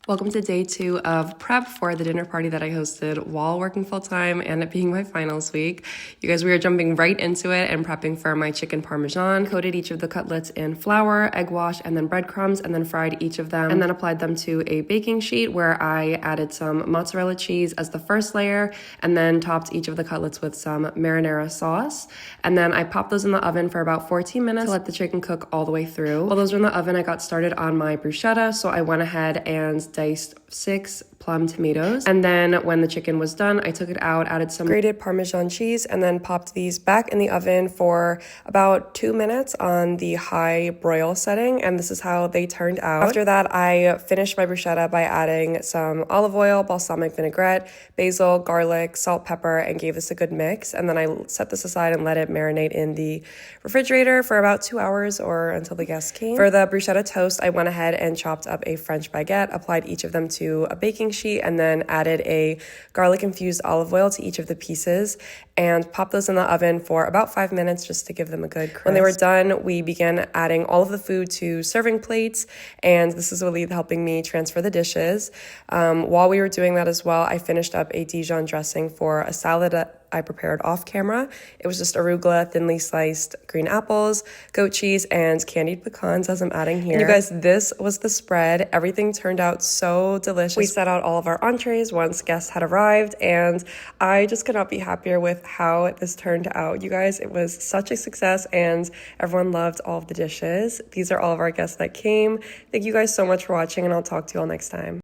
Welcome to day 2 of prep for the dinner party that I hosted while working full-time and it being my finals week. You guys, we are jumping right into it and prepping for my chicken parmesan. Coated each of the cutlets in flour, egg wash, and then breadcrumbs, and then fried each of them, and then applied them to a baking sheet where I added some mozzarella cheese as the first layer, and then topped each of the cutlets with some marinara sauce. And then I popped those in the oven for about 14 minutes to let the chicken cook all the way through. While those were in the oven, I got started on my bruschetta, so I went ahead and diced 6 plum tomatoes. And then when the chicken was done, I took it out, added some grated Parmesan cheese, and then popped these back in the oven for about 2 minutes on the high broil setting. And this is how they turned out. After that, I finished my bruschetta by adding some olive oil, balsamic vinaigrette, basil, garlic, salt, pepper, and gave this a good mix. And then I set this aside and let it marinate in the refrigerator for about 2 hours or until the guests came. For the bruschetta toast, I went ahead and chopped up a French baguette, applied each of them to a baking sheet, and then added a garlic infused olive oil to each of the pieces and popped those in the oven for about 5 minutes just to give them a good crisp. When they were done, we began adding all of the food to serving plates, and this is really helping me transfer the dishes. While we were doing that as well, I finished up a Dijon dressing for a salad that I prepared off camera. It was just arugula, thinly sliced green apples, goat cheese, and candied pecans as I'm adding here. And you guys, this was the spread. Everything turned out so delicious. We set out all of our entrees once guests had arrived, and I just could not be happier with how this turned out. You guys, it was such a success, and everyone loved all of the dishes. These are all of our guests that came. Thank you guys so much for watching, and I'll talk to you all next time.